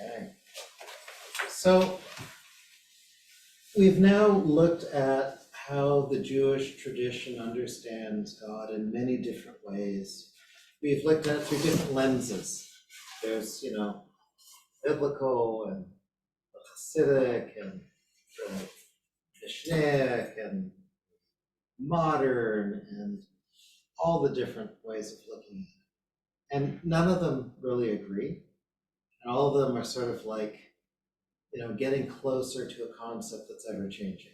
Okay. So we've now looked at how the Jewish tradition understands God in many different ways. We've looked at it through different lenses. There's, biblical and Hasidic and Mishnaic and modern and all the different ways of looking at it. And none of them really agree. And all of them are sort of like, getting closer to a concept that's ever changing.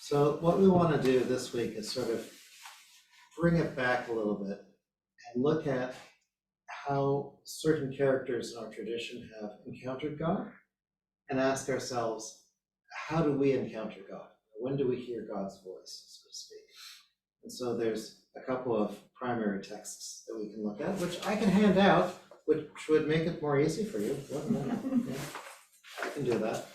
So what we want to do this week is sort of bring it back a little bit and look at how certain characters in our tradition have encountered God and ask ourselves, how do we encounter God? When do we hear God's voice, so to speak? And so there's a couple of primary texts that we can look at, which I can hand out, which would make it more easy for you. Yeah, I can do that.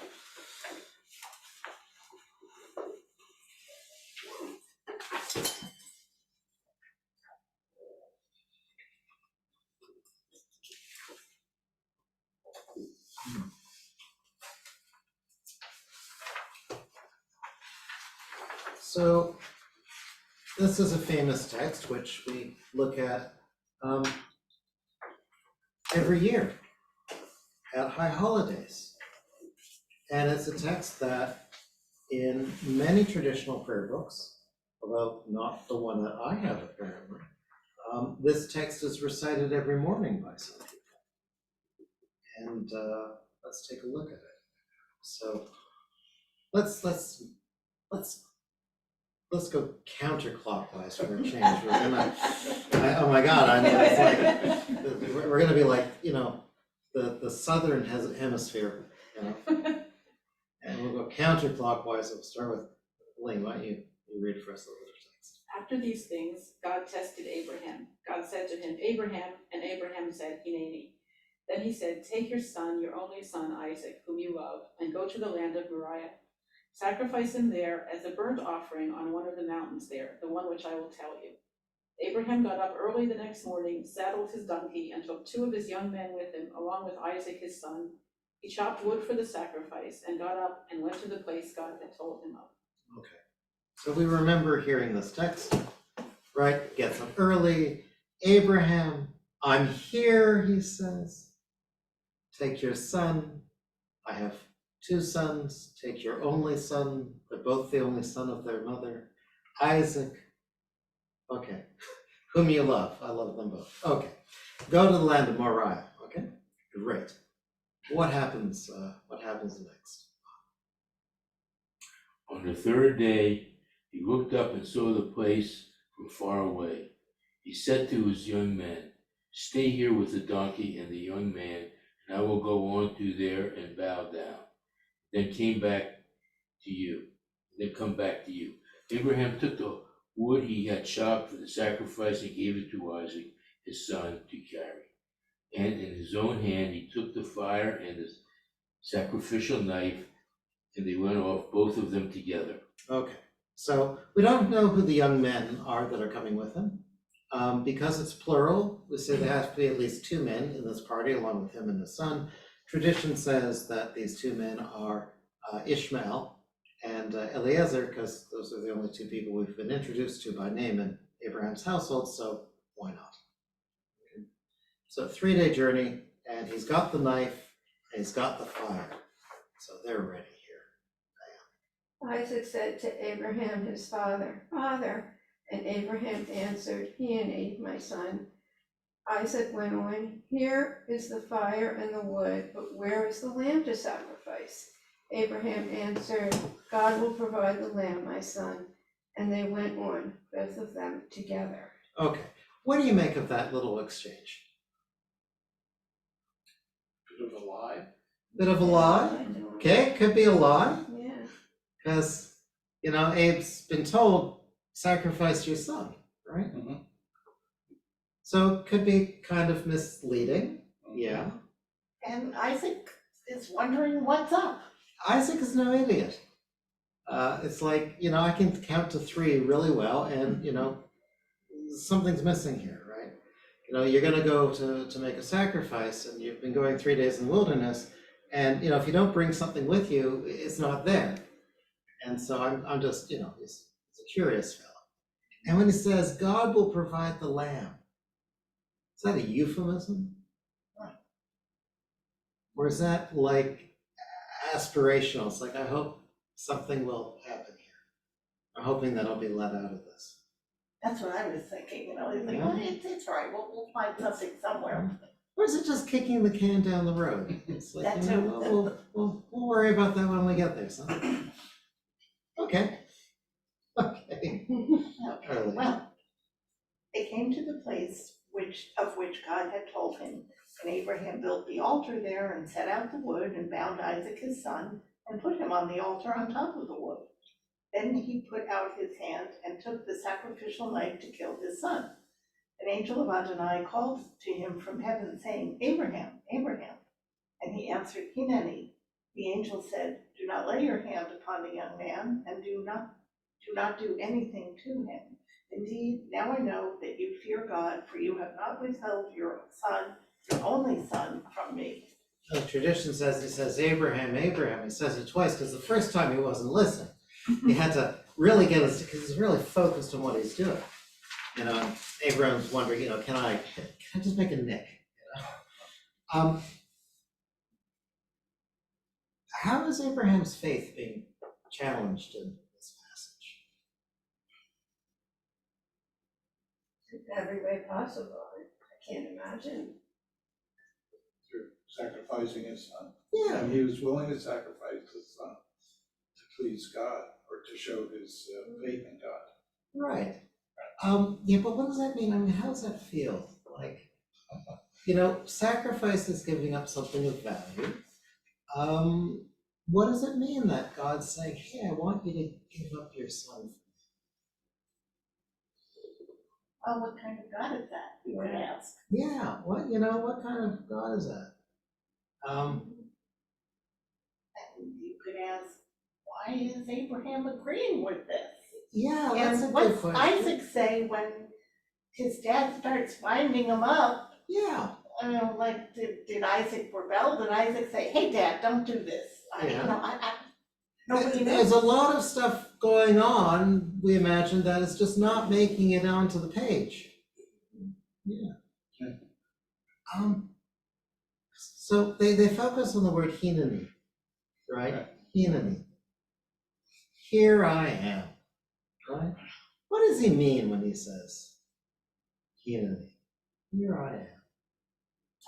So this is a famous text which we look at every year at high holidays. And it's a text that in many traditional prayer books, although not the one that I have apparently, this text is recited every morning by some people. And let's take a look at it. So let's go counterclockwise for a change. We're gonna, oh my God, I mean, it's like, we're gonna be like, the southern hemisphere, and we'll go counterclockwise. We'll start with Elaine. Why don't you read for us the little text? After these things, God tested Abraham. God said to him, Abraham, and Abraham said, Hineni. Then he said, take your son, your only son, Isaac, whom you love, and go to the land of Moriah. Sacrifice him there as a burnt offering on one of the mountains there, the one which I will tell you. Abraham got up early the next morning, saddled his donkey, and took 2 of his young men with him, along with Isaac his son. He chopped wood for the sacrifice and got up and went to the place God had told him of. Okay, so we remember hearing this text, right? Gets up early. Abraham, I'm here, he says. Take your son. I have 2 sons. Take your only son. They're both the only son of their mother. Isaac. Okay. Whom you love. I love them both. Okay. Go to the land of Moriah. Okay. Great. What happens next? On the 3rd day, he looked up and saw the place from far away. He said to his young men, stay here with the donkey and the young man, and I will go on to there and bow down. Then come back to you. Abraham took the wood he had chopped for the sacrifice and gave it to Isaac, his son, to carry. And in his own hand he took the fire and the sacrificial knife, and they went off, both of them together. Okay, so we don't know who the young men are that are coming with him. Because it's plural, we say there has to be at least 2 men in this party along with him and his son. Tradition says that these 2 men are Ishmael and Eliezer, because those are the only 2 people we've been introduced to by name in Abraham's household, so why not? Okay. So 3-day journey, and he's got the knife and he's got the fire, so they're ready here. Isaac said to Abraham his father, Father, and Abraham answered, Hineni, my son. Isaac went on, here is the fire and the wood, but where is the lamb to sacrifice? Abraham answered, God will provide the lamb, my son. And they went on, both of them together. Okay, what do you make of that little exchange? Bit of a lie. Bit of a lie? Okay, could be a lie. Yeah. Because, Abe's been told, sacrifice your son, right? Mm-hmm. So it could be kind of misleading, yeah. And Isaac is wondering what's up. Isaac is no idiot. It's like, I can count to 3 really well, and, something's missing here, right? You're gonna go to make a sacrifice, and you've been going 3 days in the wilderness, and, if you don't bring something with you, it's not there. And so I'm just, he's a curious fellow. And when he says, God will provide the lamb, is that a euphemism? Or is that like aspirational? It's like, I hope something will happen here. I'm hoping that I'll be let out of this. That's what I was thinking, you think, well, it's all right, we'll find something somewhere. Or is it just kicking the can down the road? It's like, That too. we'll worry about that when we get there, son. Okay. Okay. Okay, well, they came to the place of which God had told him, and Abraham built the altar there and set out the wood and bound Isaac his son and put him on the altar on top of the wood. Then he put out his hand and took the sacrificial knife to kill his son. An angel of Adonai called to him from heaven, saying, Abraham, Abraham. And he answered, Hineni. The angel said, do not lay your hand upon the young man, and do not do anything to him. Indeed, now I know that you fear God, for you have not withheld your son, your only son, from me. The tradition says, he says, Abraham, Abraham. He says it twice, because the first time he wasn't listening. He had to really get us, because he's really focused on what he's doing. Abraham's wondering, can I just make a nick? How is Abraham's faith being challenged in this passage? In every way possible. I can't imagine. Through sacrificing his son. Yeah. And he was willing to sacrifice his son to please God or to show his faith in God. Right. But what does that mean? I mean, how does that feel? Like, sacrifice is giving up something of value. What does it mean that God's saying, hey, I want you to give up your son? Oh, what kind of God is that, you would ask? Yeah, what kind of God is that? And you could ask, why is Abraham agreeing with this? Yeah, that's a And good what's question. Isaac say when his dad starts winding him up? Yeah, Like, did Isaac rebel? Did Isaac say, hey, Dad, don't do this? Nobody there's knows. a lot of stuff going on, we imagine, that is just not making it onto the page. Yeah. So they focus on the word hineni, right? Hineni. Here I am, right? What does he mean when he says hineni? Here I am.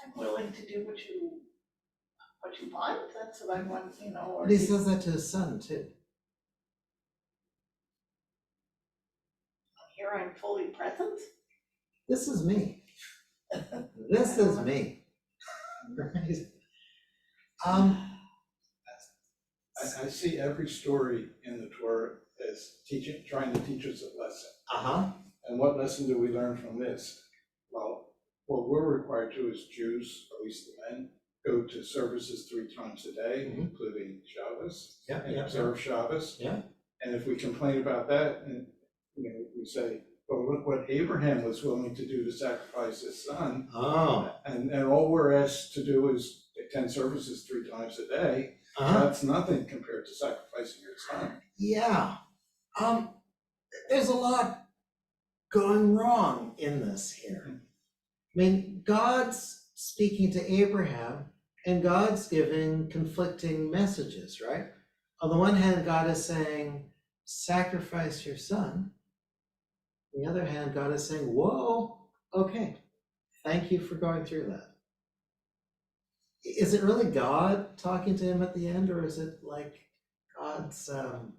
I'm willing to do what you want, that's what I want, or. But he says that to his son too. Here I'm fully present. This is me. This is me. Right? I see every story in the Torah as trying to teach us a lesson. Uh-huh. And what lesson do we learn from this? Well, what we're required to as Jews, at least the men, go to services 3 times a day, including Shabbos, and observe Shabbos. Yeah. And if we complain about that, and we say, well, look what Abraham was willing to do to sacrifice his son. Oh. And all we're asked to do is attend services 3 times a day. Uh-huh. That's nothing compared to sacrificing your son. Yeah. There's a lot going wrong in this here. I mean, God's speaking to Abraham, and God's giving conflicting messages, right? On the one hand, God is saying, sacrifice your son. On the other hand, God is saying, whoa, okay, thank you for going through that. Is it really God talking to him at the end, or is it like God's, or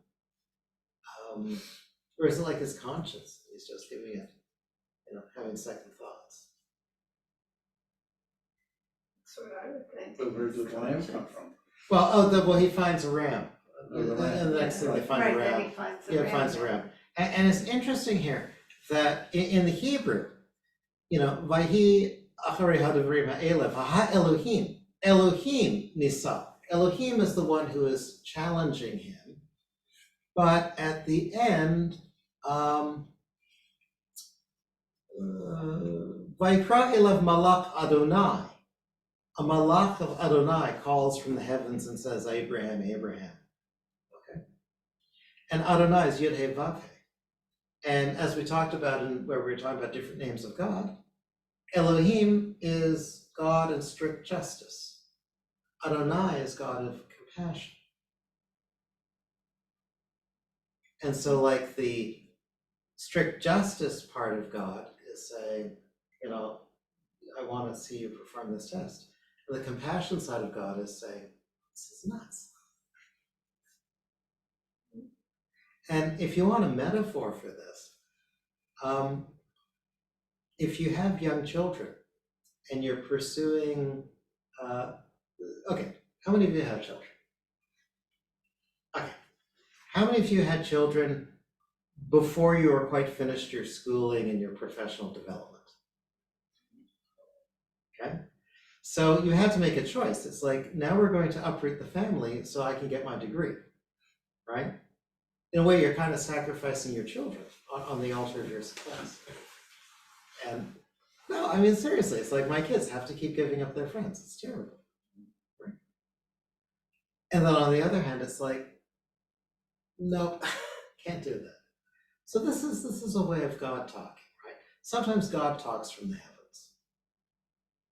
is it like his conscience? He's just giving it, having second thoughts. That's what I would think. But where did the lamb come from? Well, he finds a ram. And the next thing they find a Right, then ram. he finds the Yeah, ram. finds a ram. And it's interesting here that in the Hebrew, Vayhi acharei hadavrim ha'elef, ha Elohim, Elohim nisa. Elohim is the one who is challenging him. But at the end, Vayikra elav malach Adonai. A malach of Adonai calls from the heavens and says, Abraham, Abraham. Okay? And Adonai is Yud He Vav He. And as we talked about in where we were talking about different names of God, Elohim is God in strict justice. Adonai is God of compassion. And so like the strict justice part of God is saying, you know, I want to see you perform this test. And the compassion side of God is saying, this is nuts. And if you want a metaphor for this, if you have young children and you're pursuing, okay, how many of you have children? Okay, how many of you had children before you were quite finished your schooling and your professional development? Okay, so you had to make a choice. It's like, now we're going to uproot the family so I can get my degree, right? In a way, you're kind of sacrificing your children on the altar of your success. And no, I mean, seriously, it's like my kids have to keep giving up their friends. It's terrible, right? And then on the other hand, it's like, no, can't do that. So this is a way of God talking, right? Sometimes God talks from the heavens.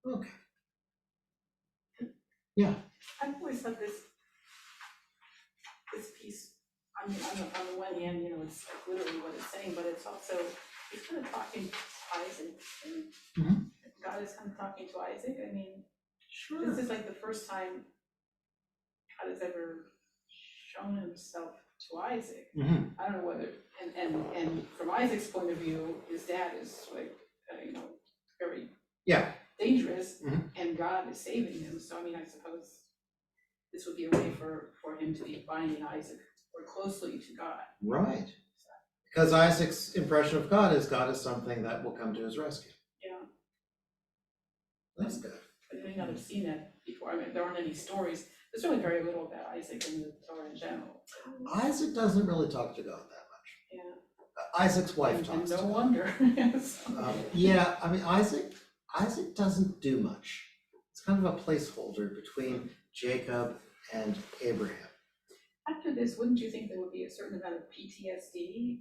Okay. Yeah. I've always thought this piece, I mean, on the one hand, you know, it's like literally what it's saying, but it's also, it's kind of talking to Isaac, and God is kind of talking to Isaac. I mean, Sure. this is like the first time God has ever shown himself to Isaac. I don't know whether, and from Isaac's point of view, his dad is like, you know, very dangerous, and God is saving him. So I mean, I suppose this would be a way for him to be binding Isaac more closely to God. Right. Because Isaac's impression of God is something that will come to his rescue. Yeah. That's good. I may not have seen that before. I mean, there aren't any stories. There's really very little about Isaac in the Torah in general. Isaac doesn't really talk to God that much. Yeah. Isaac's wife And talks no to God. wonder. Yeah, I mean, Isaac doesn't do much. It's kind of a placeholder between Jacob and Abraham. After this, wouldn't you think there would be a certain amount of PTSD?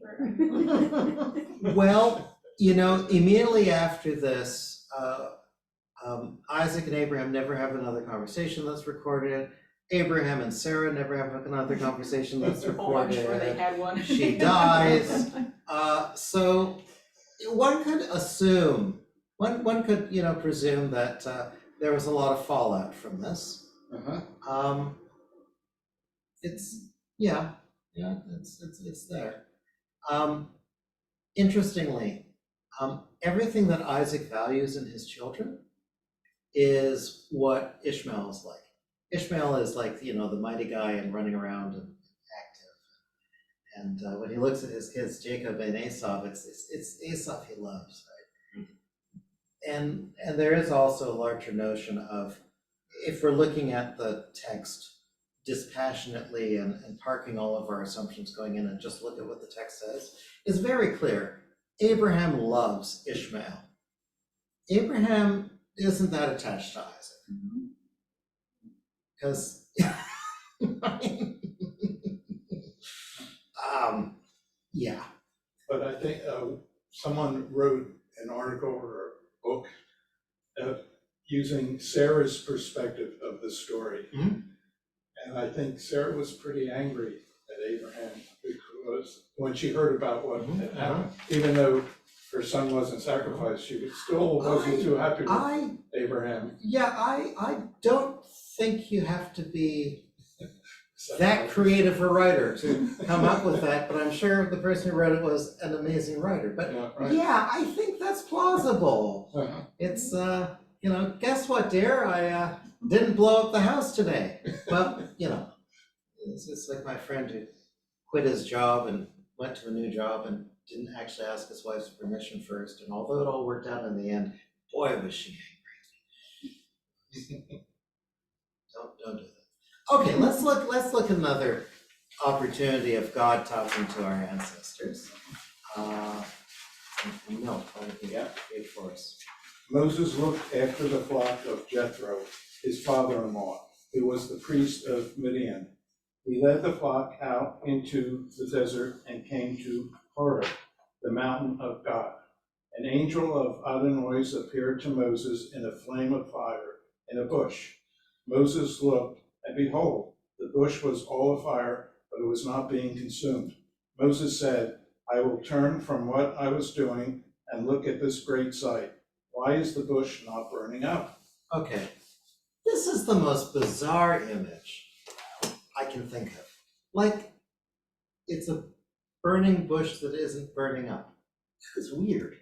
Well, you know, immediately after this, Isaac and Abraham never have another conversation that's recorded. Abraham and Sarah never have another conversation that's recorded. Oh, I'm sure they had one. She dies. So one could assume, one could, you know, presume that there was a lot of fallout from this. It's it's there. Interestingly, everything that Isaac values in his children is what Ishmael is like. Ishmael is like, you know, the mighty guy and running around and active. And when he looks at his kids, Jacob and Esau, it's Esau he loves, right? And there is also a larger notion of, if we're looking at the text dispassionately and parking all of our assumptions going in and just look at what the text says, it's very clear. Abraham loves Ishmael. Abraham isn't that attached to Isaac. Because, yeah. But I think someone wrote an article or a book using Sarah's perspective of the story. And I think Sarah was pretty angry at Abraham because when she heard about what had happened, even though her son wasn't sacrificed, she still wasn't too happy with Abraham. Yeah, I don't think you have to be that creative a writer to come up with that, but I'm sure the person who wrote it was an amazing writer. But yeah, I think that's plausible. It's, you know, guess what, dear? I didn't blow up the house today. Well, you know, it's like my friend who quit his job and went to a new job and didn't actually ask his wife's permission first. And although it all worked out in the end, boy, was she angry. Don't do that. Okay, let's look at another opportunity of God talking to our ancestors. No, yeah, great for us. Moses looked after the flock of Jethro, his father-in-law, who was the priest of Midian. He led the flock out into the desert and came to Horeb, the mountain of God. An angel of Adonai appeared to Moses in a flame of fire in a bush. Moses looked, and behold, the bush was all afire, but it was not being consumed. Moses said, I will turn from what I was doing and look at this great sight. Why is the bush not burning up? Okay, this is the most bizarre image I can think of. Like, it's a burning bush that isn't burning up. It's weird.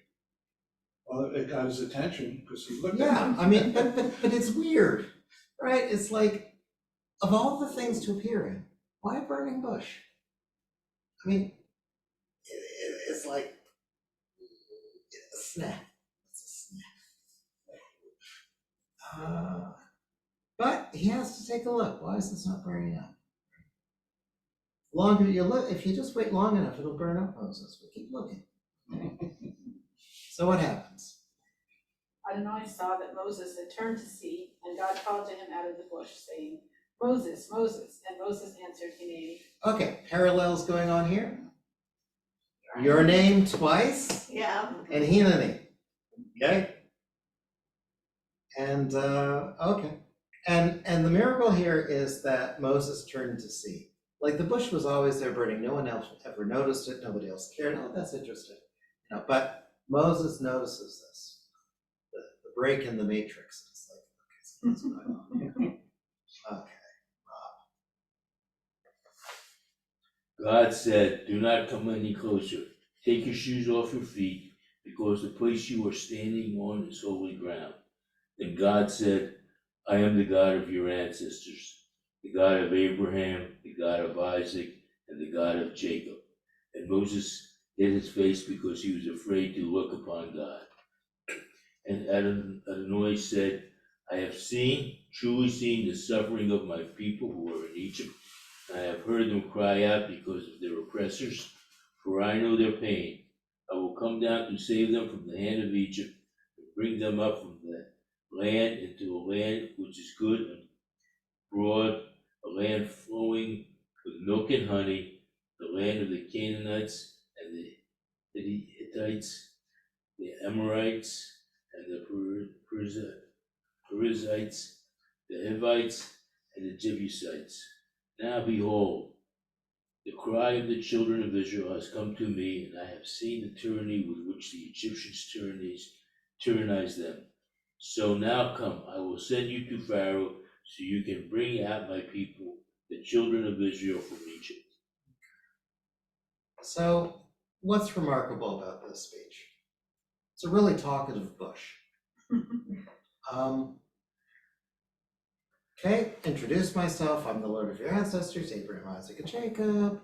Well, it got his attention because he looked at Yeah, it. I mean, but it's weird, right? It's like, of all the things to appear in, why a burning bush? I mean, it's like a snack. It's a snack. But he has to take a look. Why is this not burning up? Longer you look, if you just wait long enough, it'll burn up, Moses. But keep looking. So what happens? Adonai saw that Moses had turned to see, and God called to him out of the bush, saying, Moses, Moses, and Moses answered, Hineni. Okay, parallels going on here. Your name twice, Yeah, and Hineni. Okay? And okay. And the miracle here is that Moses turned to see. Like the bush was always there burning. No one else ever noticed it. Nobody else cared. Oh, that's interesting. You know, but Moses notices this. The break in the matrix. It's like, okay, so what's going on here? Okay. God said, do not come any closer. Take your shoes off your feet, because the place you are standing on is holy ground. Then God said, I am the God of your ancestors, the God of Abraham, the God of Isaac, and the God of Jacob. And Moses hid his face because he was afraid to look upon God. And Adonai said, I have truly seen the suffering of my people who are in Egypt. I have heard them cry out because of their oppressors, for I know their pain. I will come down to save them from the hand of Egypt, and bring them up from the land into a land which is good and broad, a land flowing with milk and honey, the land of the Canaanites and the Hittites, the Amorites and the Perizzites, the Hivites and the Jebusites. Now behold, the cry of the children of Israel has come to me, and I have seen the tyranny with which the Egyptians tyrannize them. So now come, I will send you to Pharaoh, so you can bring out my people, the children of Israel, from Egypt. So what's remarkable about this speech? It's a really talkative bush. Okay, introduce myself. I'm the Lord of your ancestors, Abraham, Isaac, and Jacob.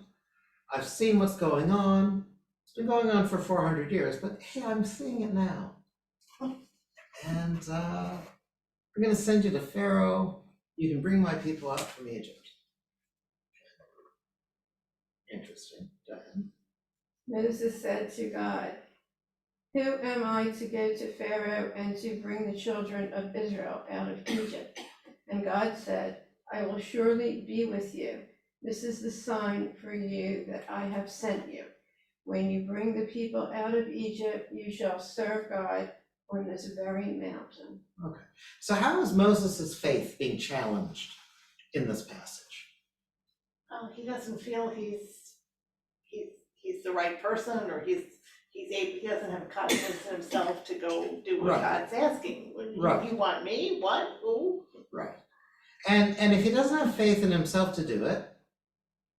I've seen what's going on. It's been going on for 400 years, but hey, I'm seeing it now. And we're going to send you to Pharaoh. You can bring my people out from Egypt. Interesting. Go ahead. Moses said to God, who am I to go to Pharaoh and to bring the children of Israel out of Egypt? And God said, I will surely be with you. This is the sign for you that I have sent you. When you bring the people out of Egypt, you shall serve God on this very mountain. Okay. So how is Moses' faith being challenged in this passage? oh, he doesn't feel he's the right person, or he doesn't have confidence in himself to go do what Right. God's asking. Right. You want me? What? Who? Right. And if he doesn't have faith in himself to do it,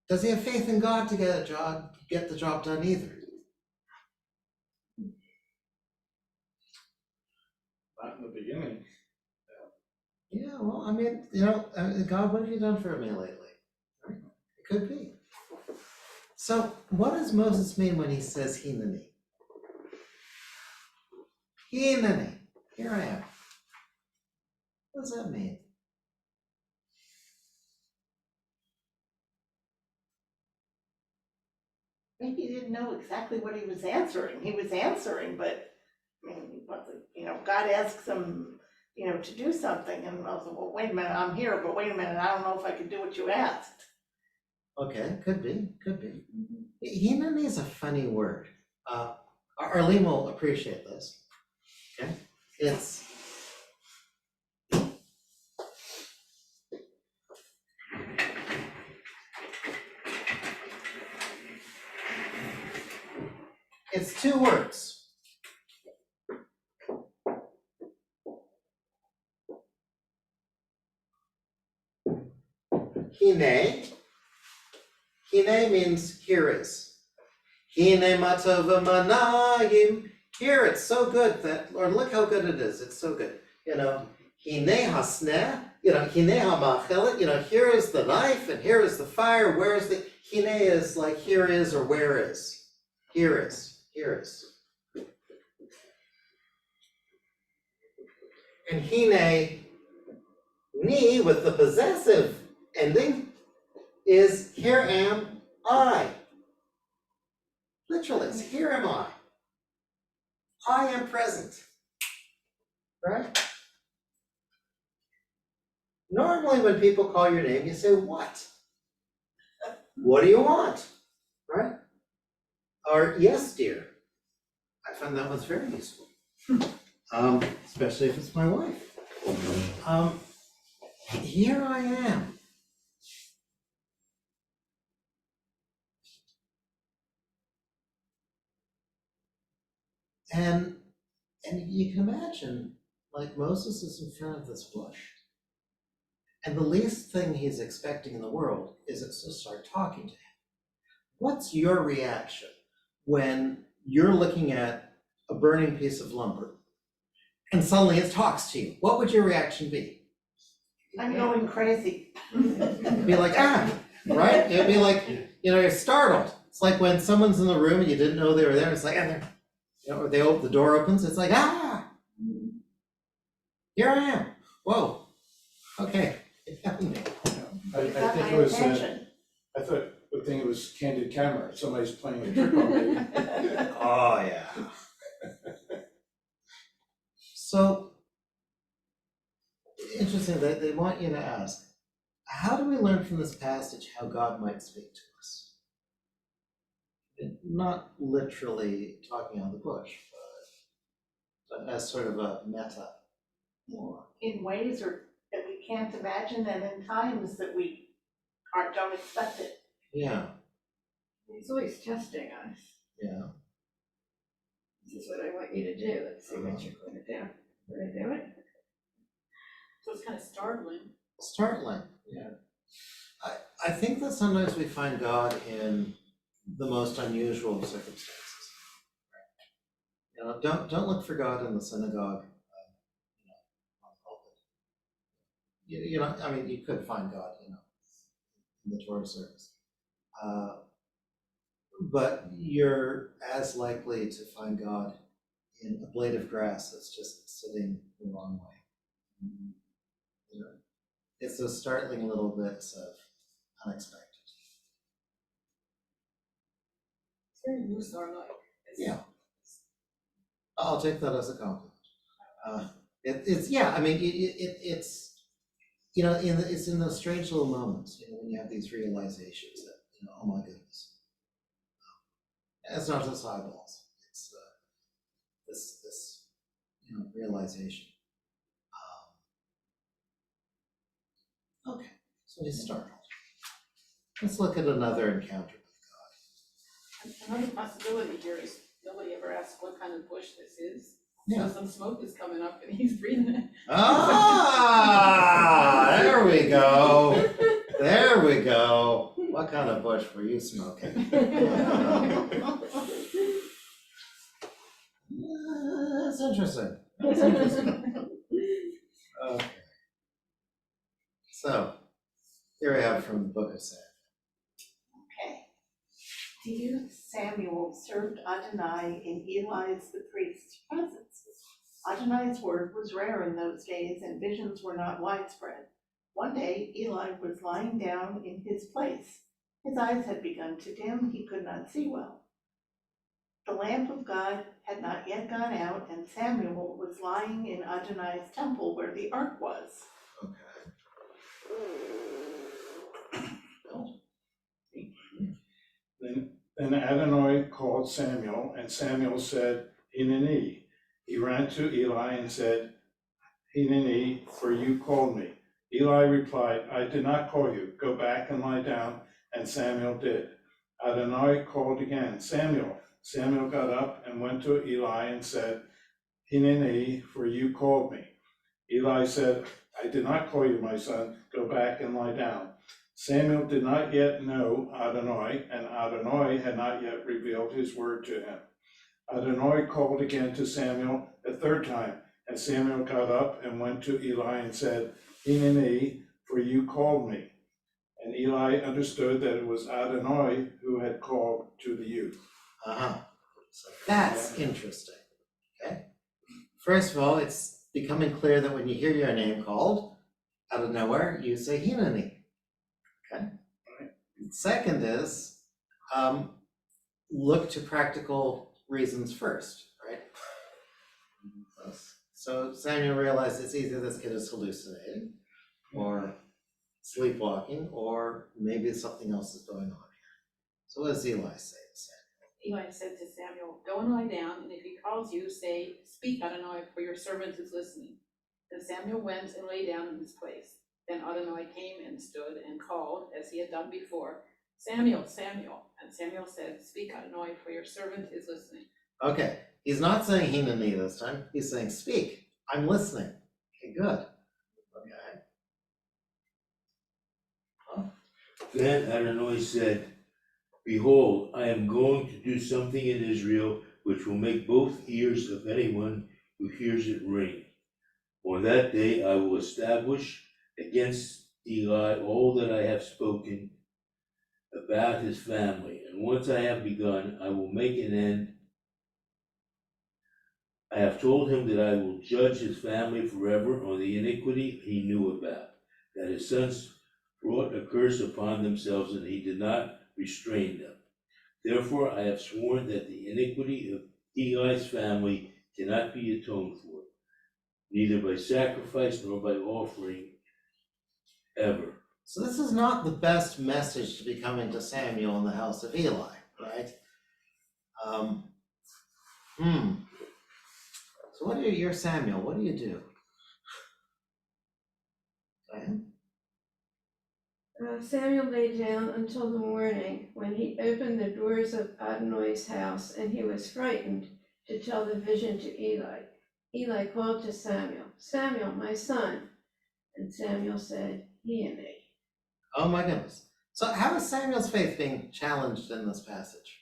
does he have faith in God to get the job done either? Not in the beginning. Yeah, well, I mean, God, what have you done for me lately? Right? It could be. So what does Moses mean when he says Hineni? Hineni, here I am. What does that mean? Maybe he didn't know exactly what he was answering. He was answering, but I mean, God asks him, to do something, and I was like, well, wait a minute, I'm here, but wait a minute, I don't know if I can do what you asked. Okay, could be. Hineni is a funny word. Arlene will appreciate this. Okay, it's two words. Hine means here is. Hine matova manayim. Here, it's so good that, Lord, look how good it is. It's so good. Hine hasneh, hine hamachelet, here is the knife and here is the fire. Where is the, hine is like here is or where is. Here is. And hine, ni with the possessive ending is here am I. Literally, it's here am I. I am present. Right? Normally when people call your name, you say, what? What do you want? Right? Or, yes, dear. I find that one's very useful. Especially if it's my wife. Here I am. And you can imagine, like Moses is in front of this bush. And the least thing he's expecting in the world is it to start talking to him. What's your reaction when you're looking at a burning piece of lumber and suddenly it talks to you? What would your reaction be? I'm going crazy. It'd be like, right? It'd be like, you're startled. It's like when someone's in the room and you didn't know they were there. It's like, or the door opens. It's like, here I am. Whoa. Okay. I think it was, I would think it was candid camera, somebody's playing a trick on me. Oh, yeah. So, interesting, they want you to ask, how do we learn from this passage how God might speak to us? Not literally talking on the bush, but as sort of a meta more. In ways that we can't imagine, and in times that we don't expect it. Yeah. He's always testing us. Yeah. This is what I want you to do. Let's see what you're going to do. Will I do it? So it's kind of startling. Startling, yeah. I think that sometimes we find God in the most unusual of circumstances. Don't look for God in the synagogue. I mean, you could find God, in the Torah service. But you're as likely to find God in a blade of grass that's just sitting the wrong way. It's those startling little bits of unexpected. It's very Musar-like. Yeah. I'll take that as a compliment. It's yeah. I mean, it's it's in those strange little moments, when you have these realizations that oh my goodness, it's not just eyeballs. It's this realization. Okay, so he's startled. Let's look at another encounter with God. Another possibility here is nobody ever asked what kind of bush this is. Yeah. So some smoke is coming up and he's breathing it. Ah, there we go. There we go. What kind of bush were you smoking? That's interesting. Okay. So, here we have from the book of Samuel. Okay. Dear Samuel served Adonai in Eli's the priest's presence. Adonai's word was rare in those days, and visions were not widespread. One day, Eli was lying down in his place. His eyes had begun to dim, he could not see well. The lamp of God had not yet gone out, and Samuel was lying in Adonai's temple where the ark was. Then Adonai called Samuel, and Samuel said, Hineni. He ran to Eli and said, Hineni, for you called me. Eli replied, I did not call you. Go back and lie down. And Samuel did. Adonai called again, Samuel. Samuel got up and went to Eli and said, Hineni, for you called me. Eli said, I did not call you, my son. Go back and lie down. Samuel did not yet know Adonai, and Adonai had not yet revealed his word to him. Adonai called again to Samuel a third time, and Samuel got up and went to Eli and said, Hineni, for you called me. And Eli understood that it was Adonai who had called to the youth. So that's interesting, okay? First of all, it's becoming clear that when you hear your name called out of nowhere, you say Hineni, okay? Second is, look to practical reasons first, right? So Samuel realized it's either this kid is hallucinating, or sleepwalking, or maybe something else is going on here. So what does Eli say to Samuel? Eli said to Samuel, go and lie down, and if he calls you, say, speak, Adonai, for your servant is listening. Then Samuel went and lay down in his place. Then Adonai came and stood and called, as he had done before, Samuel, Samuel. And Samuel said, speak, Adonai, for your servant is listening. Okay, he's not saying Hineni this time, he's saying speak, I'm listening. Okay, good. Okay. Then Adonai said, behold, I am going to do something in Israel which will make both ears of anyone who hears it ring. On that day I will establish against Eli all that I have spoken about his family, and once I have begun, I will make an end. I have told him that I will judge his family forever on the iniquity he knew about, that his sons brought a curse upon themselves, and he did not restrain them. Therefore I have sworn that the iniquity of Eli's family cannot be atoned for, neither by sacrifice nor by offering, ever. So this is not the best message to be coming to Samuel in the house of Eli, right? So what do you're Samuel, what do you do? Diane? Samuel lay down until the morning, when he opened the doors of Adonai's house, and he was frightened to tell the vision to Eli. Eli called to Samuel, Samuel, my son. And Samuel said, Hineni. Oh my goodness. So how is Samuel's faith being challenged in this passage?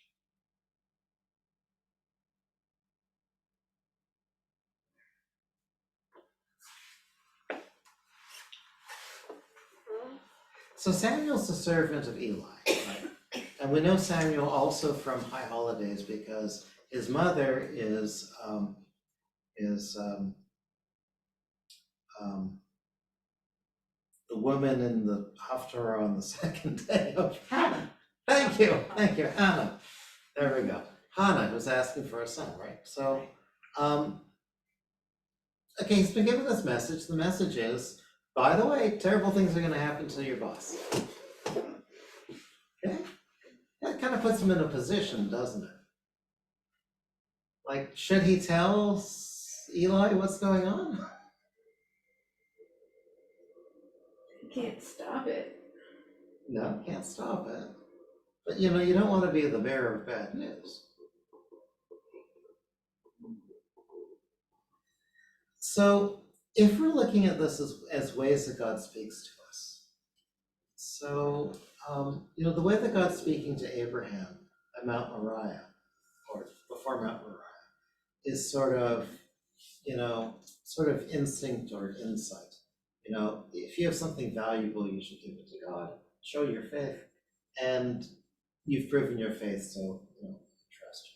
So Samuel's the servant of Eli, right? And we know Samuel also from High Holidays because his mother is the woman in the Haftarah on the second day of Hannah. Thank you, Hannah. There we go. Hannah was asking for a son, right? So, okay, he's been given this message. The message is, by the way, terrible things are gonna happen to your boss. Okay? That kind of puts him in a position, doesn't it? Like, should he tell Eli what's going on? He can't stop it. No, can't stop it. But you know, you don't want to be the bearer of bad news. So if we're looking at this as ways that God speaks to us, so you know, the way that God's speaking to Abraham at Mount Moriah, or before Mount Moriah, is sort of instinct or insight. You know, if you have something valuable, you should give it to God, show your faith, and you've proven your faith, so you know, trust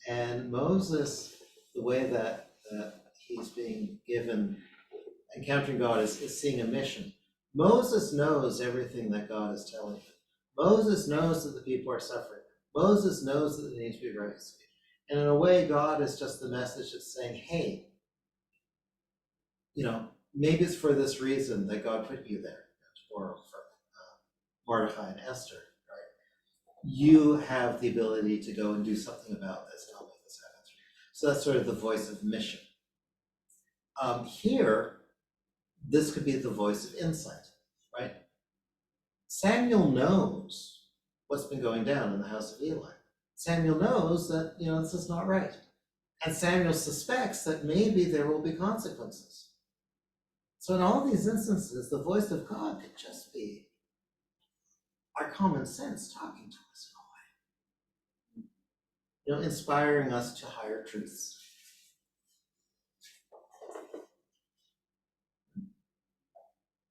you. And Moses, the way that he's being given, encountering God is seeing a mission. Moses knows everything that God is telling him. Moses knows that the people are suffering. Moses knows that they need to be rescued. And in a way, God is just the message that's saying, hey, maybe it's for this reason that God put you there, or for Mordecai and Esther, right? You have the ability to go and do something about this, to help make this happen. So that's sort of the voice of mission. Here, this could be the voice of insight, right? Samuel knows what's been going down in the house of Eli. Samuel knows that, this is not right. And Samuel suspects that maybe there will be consequences. So in all these instances, the voice of God could just be our common sense talking to us in a way. Inspiring us to higher truths.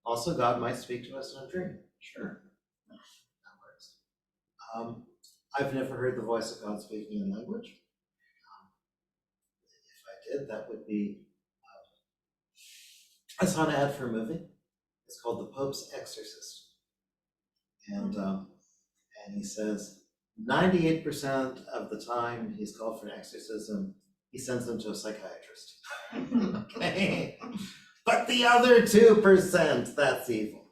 Also, God might speak to us in a dream. Sure, that works. I've never heard the voice of God speaking in language. If I did, that would be, I saw an ad for a movie. It's called The Pope's Exorcist. And he says 98% of the time he's called for an exorcism, he sends them to a psychiatrist. Okay? But the other 2%, that's evil.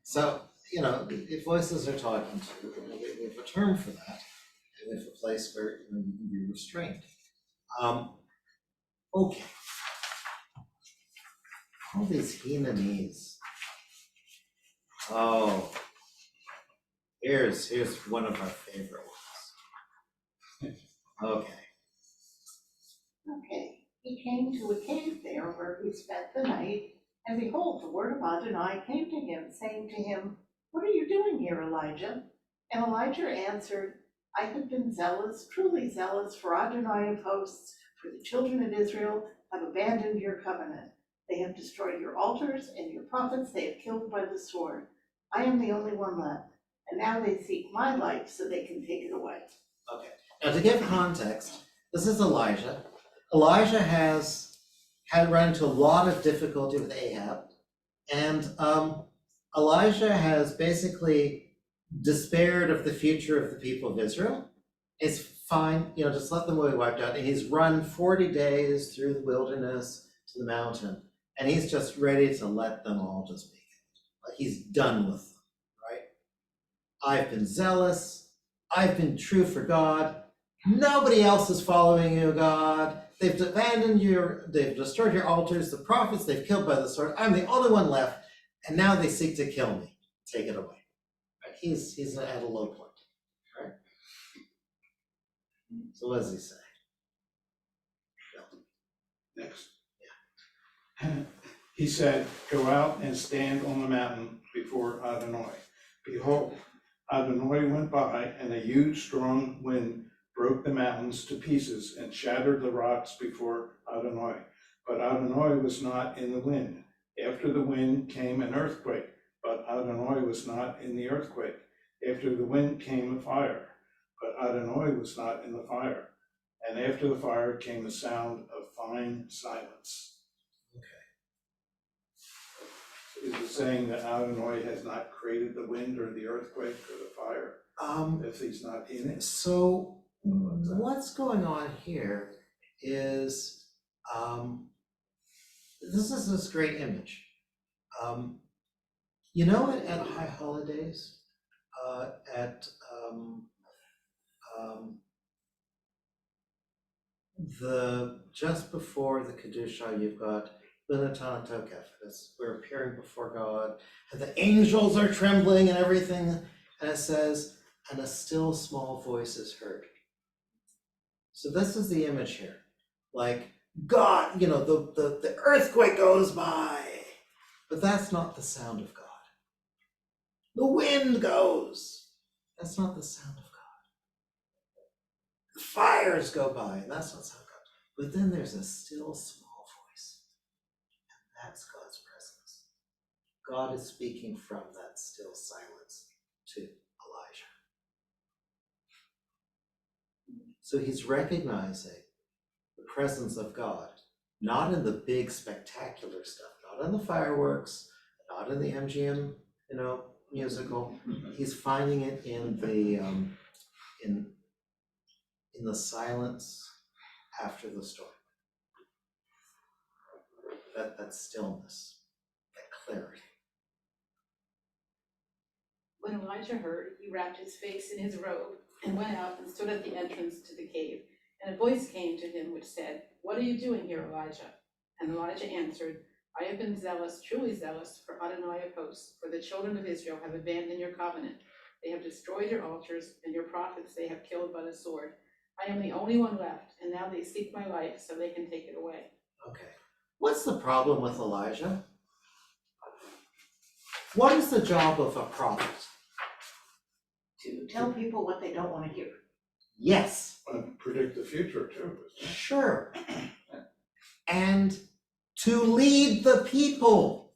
So, if voices are talking to you, we have a term for that. And we have a place where you can be restrained. Okay. All these Hinanese. Oh, here's one of our favorite ones. Okay. Okay, he came to a cave there where he spent the night, and behold, the word of Adonai came to him, saying to him, "What are you doing here, Elijah?" And Elijah answered, "I have been zealous, truly zealous for Adonai of hosts, for the children of Israel have abandoned your covenant. They have destroyed your altars, and your prophets they have killed by the sword. I am the only one left, and now they seek my life so they can take it away." Okay. Now to give context, this is Elijah. Elijah had run into a lot of difficulty with Ahab, and Elijah has basically despaired of the future of the people of Israel. It's fine, just let them be wiped out. And he's run 40 days through the wilderness to the mountain, and he's just ready to let them all just be killed. Like he's done with them, right? I've been zealous. I've been true for God. Nobody else is following you, God. They've they've destroyed your altars, the prophets they've killed by the sword. I'm the only one left, and now they seek to kill me. Take it away. Right? He's at a low point, right? So what does he say? Next. Yeah. He said, "Go out and stand on the mountain before Adonai. Behold, Adonai went by, and a huge strong wind broke the mountains to pieces and shattered the rocks before Adonai. But Adonai was not in the wind. After the wind came an earthquake, but Adonai was not in the earthquake. After the wind came a fire, but Adonai was not in the fire. And after the fire came a sound of fine silence." Okay. Is it saying that Adonai has not created the wind or the earthquake or the fire? If he's not in it? So what's going on here is, this is this great image. At high holidays, just before the Kedusha, you've got Binatan Tokef, as we're appearing before God, and the angels are trembling and everything, and it says, "And a still small voice is heard." So this is the image here. Like God, the earthquake goes by, but that's not the sound of God. The wind goes, that's not the sound of God. The fires go by, and that's not the sound of God. But then there's a still small voice, and that's God's presence. God is speaking from that still silence to Elijah. So he's recognizing the presence of God, not in the big spectacular stuff, not in the fireworks, not in the MGM, musical. He's finding it in the in the silence after the storm. That stillness, that clarity. When Elijah heard, he wrapped his face in his robe and went out and stood at the entrance to the cave. And a voice came to him which said, "What are you doing here, Elijah?" And Elijah answered, "I have been zealous, truly zealous, for Adonai of hosts, for the children of Israel have abandoned your covenant. They have destroyed your altars, and your prophets they have killed by the sword. I am the only one left, and now they seek my life so they can take it away." Okay. What's the problem with Elijah? What is the job of a prophet? To tell people what they don't want to hear. Yes, Predict the future too. isn't it? sure. And to lead the people.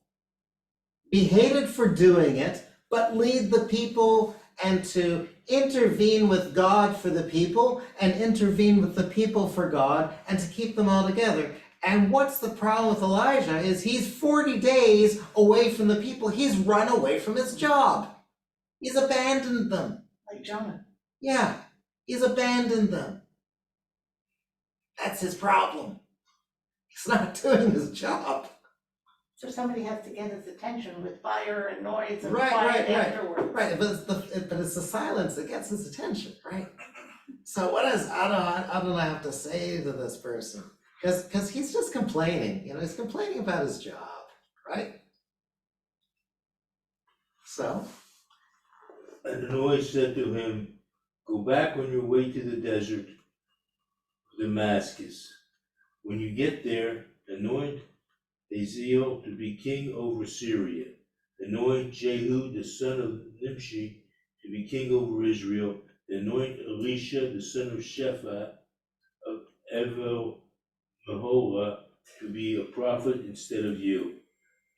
Be hated for doing it, but lead the people, and to intervene with God for the people and intervene with the people for God and to keep them all together. And what's the problem with Elijah is he's 40 days away from the people. He's run away from his job. He's abandoned them. Like Jonah. Yeah, he's abandoned them. That's his problem. He's not doing his job. So somebody has to get his attention with fire and noise and Right, quiet right, right. afterwards. Right, but it's the silence that gets his attention, right? So what does Adonai have to say to this person? Because he's just complaining, he's complaining about his job, right? So, And Adonai said to him, "Go back on your way to the desert of Damascus. When you get there, anoint Hazael to be king over Syria. Anoint Jehu the son of Nimshi to be king over Israel. Anoint Elisha the son of Shaphat of Evel Meholah to be a prophet instead of you.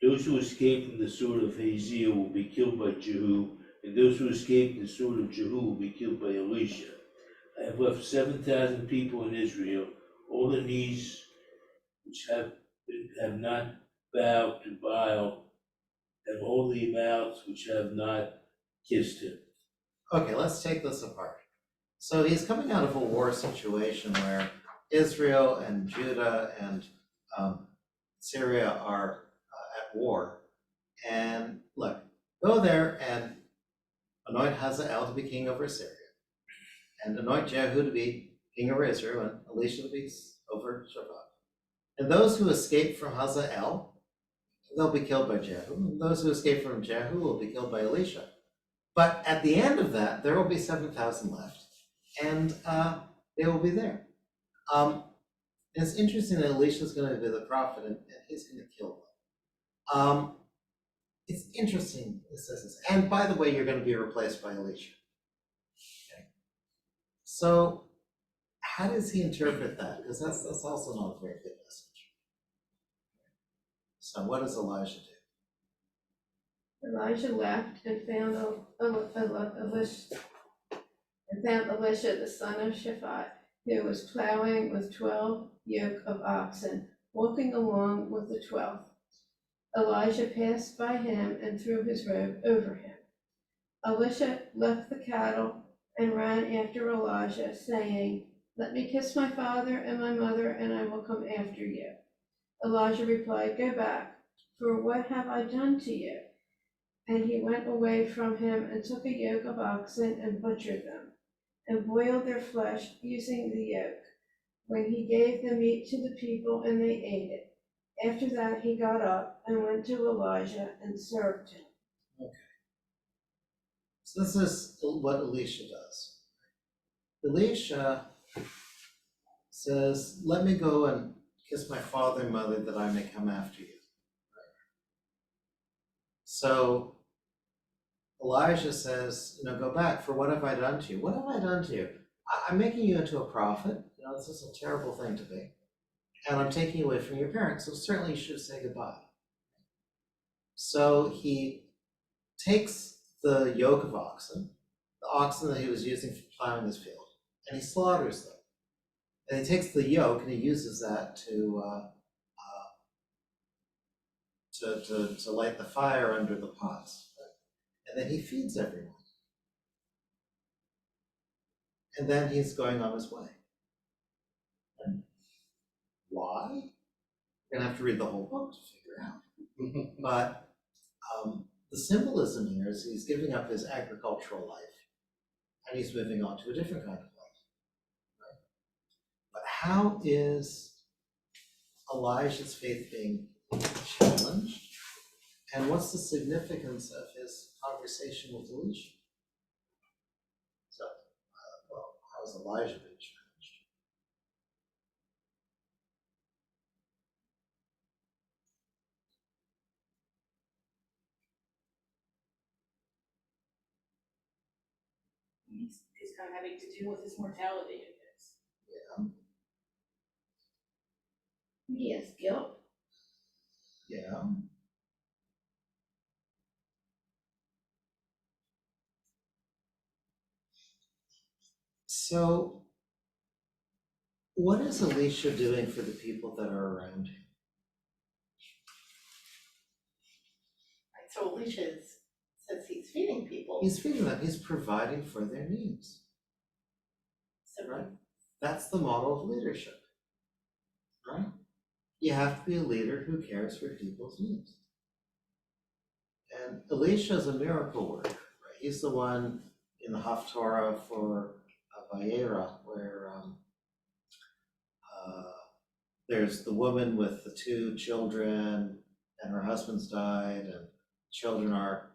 Those who escape from the sword of Hazael will be killed by Jehu, and those who escape the sword of Jehu will be killed by Elisha. I have left 7,000 people in Israel, all the knees which have not bowed to Baal, and all the mouths which have not kissed him." okay, let's take this apart. So he's coming out of a war situation where Israel and Judah and Syria are at war. And look, go there and anoint Hazael to be king over Syria. And anoint Jehu to be king over Israel, and Elisha to be over Shaphat. And those who escape from Hazael, they'll be killed by Jehu. And those who escape from Jehu will be killed by Elisha. But at the end of that, there will be 7,000 left, and they will be there. And it's interesting that Elisha's going to be the prophet, and he's going to kill them. It's interesting, it says this. And by the way, you're going to be replaced by Elisha. Okay. So how does he interpret that? Because that's also not a very good message. So what does Elijah do? Elijah left and found Elisha the son of Shaphat, who was plowing with 12 yoke of oxen, walking along with the 12th. Elijah passed by him and threw his robe over him. Elisha left the cattle and ran after Elijah, saying, "Let me kiss my father and my mother, and I will come after you." Elijah replied, "Go back, for what have I done to you?" And he went away from him and took a yoke of oxen and butchered them, and boiled their flesh using the yoke. When he gave the meat to the people, and they ate it. After that he got up and went to Elijah and served him. Okay. So this is what Elisha does. Elisha says, "Let me go and kiss my father and mother that I may come after you." So Elijah says, go back, for what have I done to you? What have I done to you? I'm making you into a prophet. This is a terrible thing to be. And I'm taking you away from your parents, so certainly you should say goodbye. So he takes the yoke of oxen, the oxen that he was using for plowing his field, and he slaughters them. And he takes the yoke and he uses that to light the fire under the pots. And then he feeds everyone. and then he's going on his way. And why? You're gonna have to read the whole book to figure out. But the symbolism here is he's giving up his agricultural life and he's moving on to a different kind of life. Right? But how is Elijah's faith being challenged? And what's the significance of his conversation with Elisha? So, well, how is Elijah being challenged? He's kind of having to deal with his mortality, I guess. He has guilt. Yeah. So, what is Elisha doing for the people that are around him? Right, so Elisha says he's feeding people. He's feeding them, he's providing for their needs, So right? That's the model of leadership, right? You have to be a leader who cares for people's needs. And Elisha is a miracle worker, right? He's the one in the Haftorah for Vayera, where there's the woman with the 2 children, and her husband's died, and children are,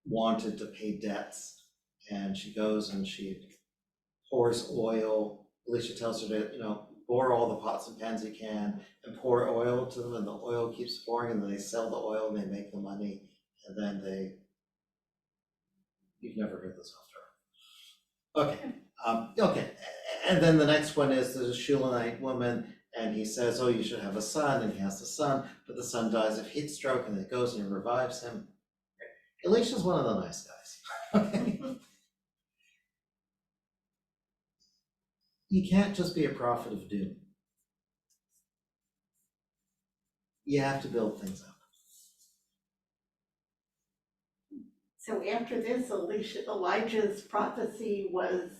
wanted to pay debts, and she goes and she pours oil. Elisha tells her to, pour all the pots and pans you can and pour oil to them, and the oil keeps pouring, and then they sell the oil and they make the money, and then you've never heard this after. Okay, and then the next one is there's a Shulamite woman, and he says, oh, you should have a son, and he has a son, but the son dies of heat stroke, and then he goes and he revives him. Elisha's one of the nice guys. Okay. You can't just be a prophet of doom. You have to build things up. So after this, Elijah's prophecy was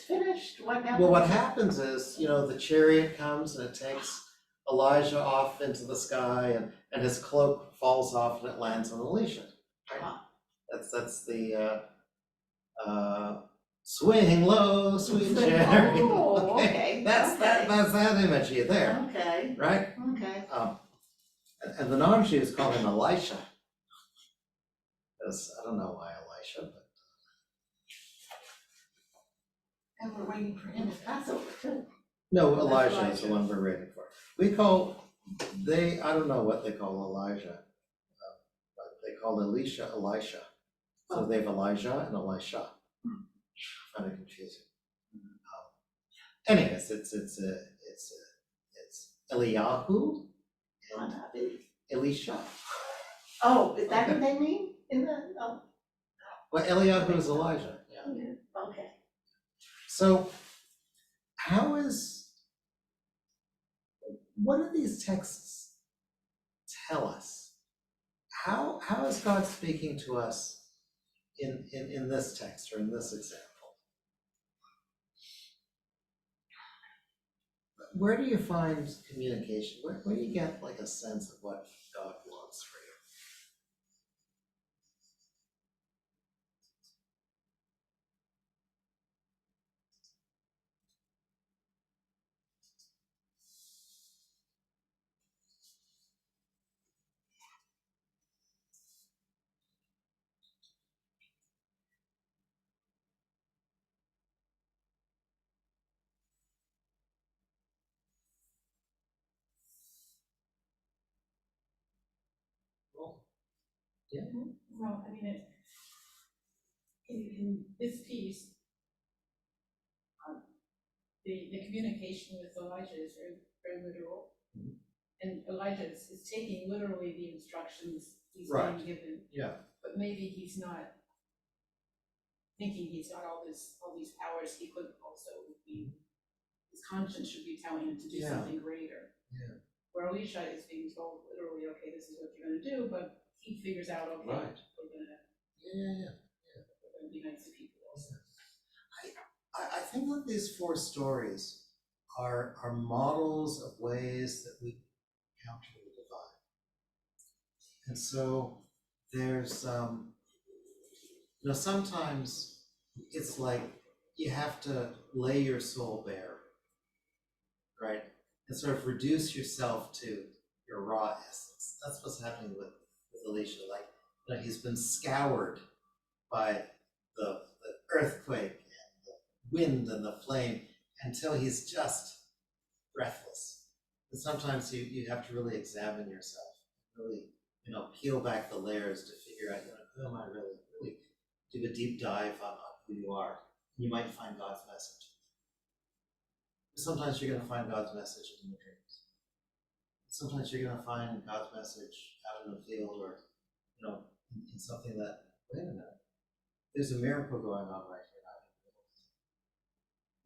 finished. What happened? Well, what happens is, the chariot comes and it takes Elijah off into the sky, and his cloak falls off and it lands on Elisha. Right? Ah. That's the swing low, sweet chariot. Oh, okay. That's that imagery there, Okay, right? okay. And the non-Jews call him Elisha. Because I don't know why Elisha, but And we're waiting for him at Passover too. no, That's Elijah is the Elijah. one we're waiting for. I don't know what they call Elijah, but they call Elisha Elisha. So they have Elijah and Elisha. Kind of confusing. Anyways, it's Eliyahu and Elisha. Oh, is that what they mean in the, oh, Well, Eliyahu is Elijah, yeah. okay. So what do these texts tell us? How is God speaking to us in this text or in this example? Where do you find communication? Where do you get like a sense of what God wants for you? Well, yeah. Well, I mean, in this piece, the communication with Elijah is very, very literal. Mhm. And Elijah is taking literally the instructions he's Right. being given, Yeah. but maybe he's not thinking he's got all these powers. He could also be, his conscience should be telling him to do Yeah. something greater. Yeah. Where Elisha is being told literally, okay, this is what you're gonna do, but he figures out, okay, Right. we're gonna Yeah. be nice to people also. I think that these 4 stories are models of ways that we counter the divide. And so there's, sometimes it's like you have to lay your soul bare, right? And sort of reduce yourself to your raw essence. That's what's happening with Elisha. Like, he's been scoured by the earthquake and the wind and the flame until he's just breathless. And sometimes you have to really examine yourself, really, peel back the layers to figure out, who am I really do a deep dive on who you are. You might find God's message. Sometimes you're going to find God's message in the dreams. Sometimes you're going to find God's message out in the field or, in something that, wait a minute, there's a miracle going on right here.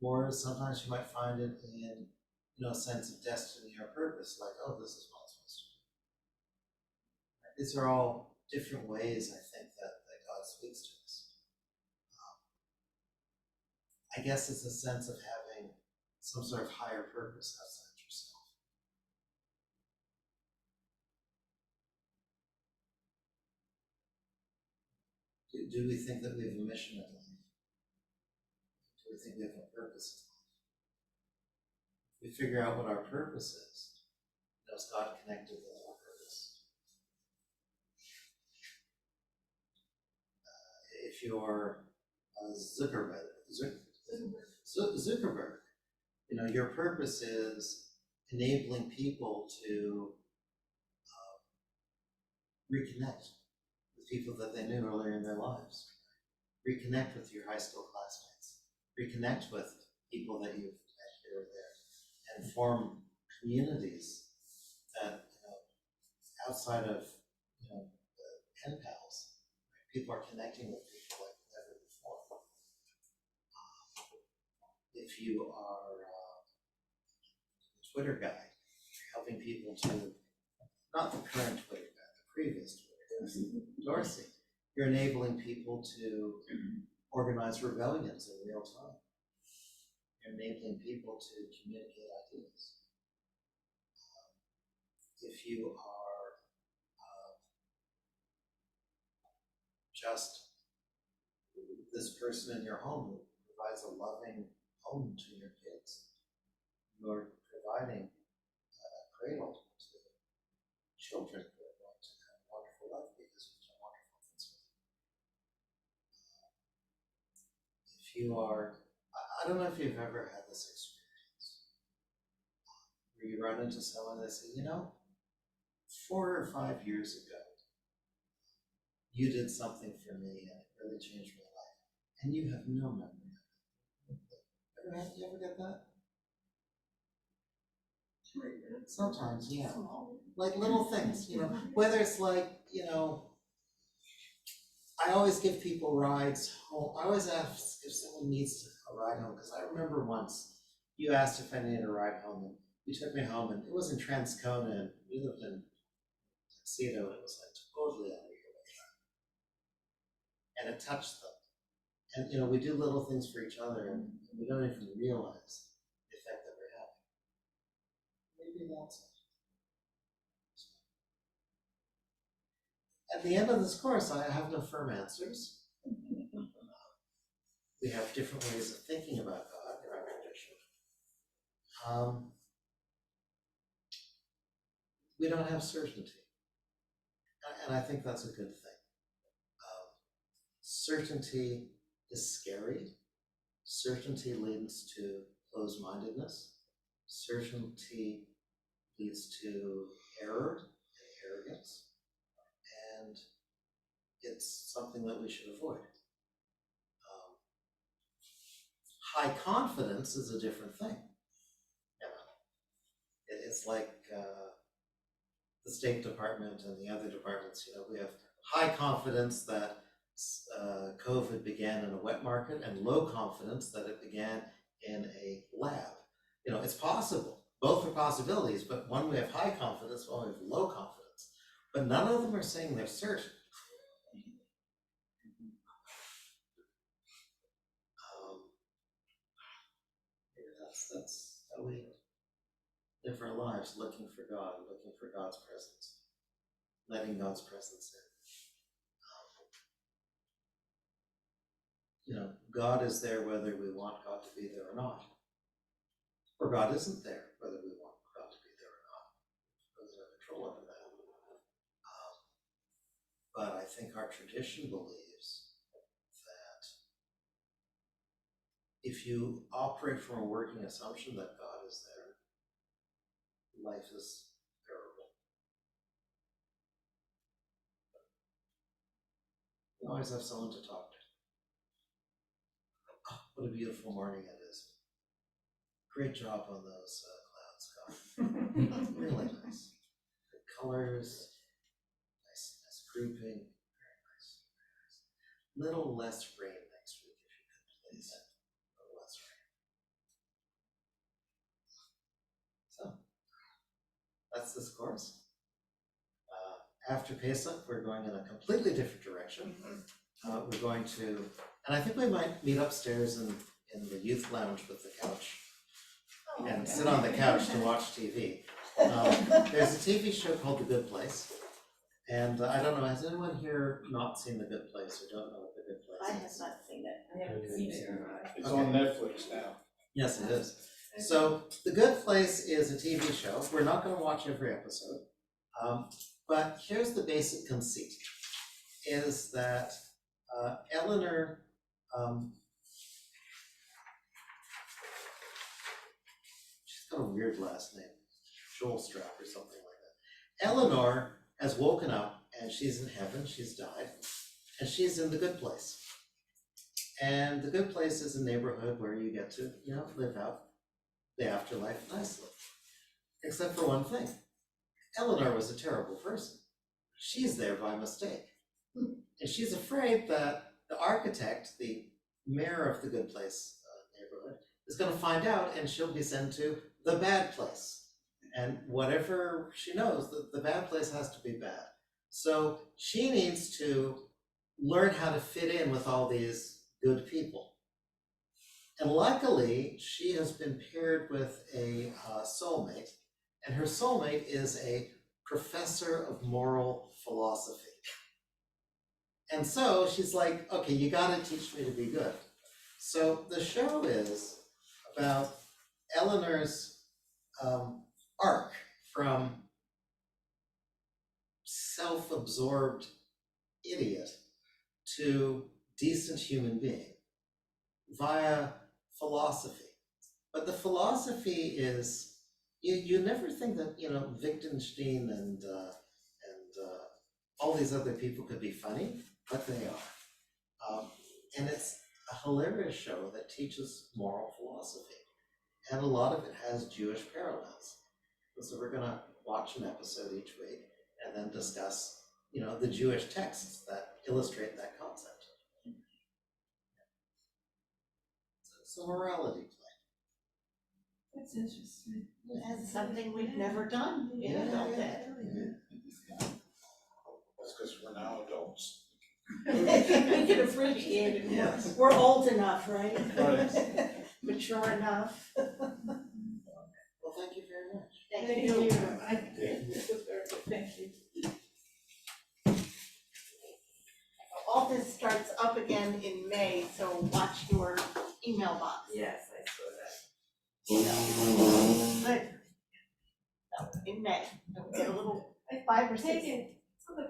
Or sometimes you might find it in, a sense of destiny or purpose, like, oh, this is what I'm supposed to do. These are all different ways, I think, that God speaks to us. I guess it's a sense of having some sort of higher purpose outside yourself. Do we think that we have a mission in life? Do we think we have a purpose in life? If we figure out what our purpose is, is God connected with our purpose? If you're Zuckerberg, your purpose is enabling people to reconnect with people that they knew earlier in their lives, reconnect with your high school classmates, reconnect with people that you've met here or there, and form communities that, outside of, the pen pals, right? People are connecting with people like never before. If you are a Twitter guy, you're helping people to, not the current Twitter guy, the previous Twitter guy, Dorsey, you're enabling people to organize rebellions in real time. You're enabling people to communicate ideas. If you are just this person in your home who provides a loving home to your kids, you're providing a cradle to children who are going to have a wonderful life because you've done wonderful things with them. If you are, I don't know if you've ever had this experience where you run into someone and they say, 4 or 5 years ago, you did something for me and it really changed my life, and you have no memory of it. You ever get that? Sometimes, yeah. Like little things, whether it's like, I always give people rides home. I always ask if someone needs a ride home, because I remember once you asked if I needed a ride home, and you took me home, and it was in Transcona, and we lived in Tuxedo, and it was like totally out of your way. And it touched them. And we do little things for each other, and we don't even realize the effect that we're having. Maybe that's it. At the end of this course, I have no firm answers. We have different ways of thinking about God in our tradition. We don't have certainty. And I think that's a good thing. Certainty is scary. Certainty leads to closed-mindedness. Certainty leads to error and arrogance. And it's something that we should avoid. High confidence is a different thing. It's like the State Department and the other departments, we have high confidence that COVID began in a wet market and low confidence that it began in a lab. It's possible. Both are possibilities, but one we have high confidence, one we have low confidence. But none of them are saying they're certain. That's how we live our lives, looking for God, looking for God's presence, letting God's presence in. God is there whether we want God to be there or not. Or God isn't there whether we want God to be there or not. There's no control over that. But I think our tradition believes that if you operate from a working assumption that God is there, life is bearable. You always have someone to talk to. Oh, what a beautiful morning it is. Great job on those clouds, God. Really nice. The colors, nice grouping, very nice. Little less rain next week if you could, please. A little less rain. So, that's this course. After Pesach, we're going in a completely different direction. We're going to, and I think we might meet upstairs in the youth lounge with the couch and sit on the couch to watch TV. There's a TV show called The Good Place. And I don't know, has anyone here not seen The Good Place or don't know what The Good Place is? I have not seen it. I haven't seen it. It's on Netflix now. Yes, it is. So The Good Place is a TV show. We're not going to watch every episode. But here's the basic conceit, is that Eleanor, she's got a weird last name, Joelstrap or something like that. Eleanor has woken up and she's in heaven, she's died, and she's in the good place. And the good place is a neighborhood where you get to, live out the afterlife nicely. Except for one thing. Eleanor was a terrible person. She's there by mistake. And she's afraid that the architect, the mayor of the good place neighborhood, is going to find out and she'll be sent to the bad place. And whatever she knows, the bad place has to be bad. So she needs to learn how to fit in with all these good people. And luckily, she has been paired with a soulmate, and her soulmate is a professor of moral philosophy. And so she's like, okay, you gotta teach me to be good. So the show is about Eleanor's arc from self-absorbed idiot to decent human being via philosophy. But the philosophy is, you never think that, Wittgenstein and all these other people could be funny, but they are. And it's a hilarious show that teaches moral philosophy. And a lot of it has Jewish parallels. So we're gonna watch an episode each week and then discuss, the Jewish texts that illustrate that concept. It's a morality play. That's interesting. That's something we've never done in adult ed. That's because we're now adults. We can appreciate it more. Yes. We're old enough, right? Right. Mature enough. Well, thank you very much. Thank you. This was very good, thank you. All this starts up again in May, so watch your email box. Yes, I saw that. Good. So, in May, get a little 5 or 6. Take it. It's a liquid.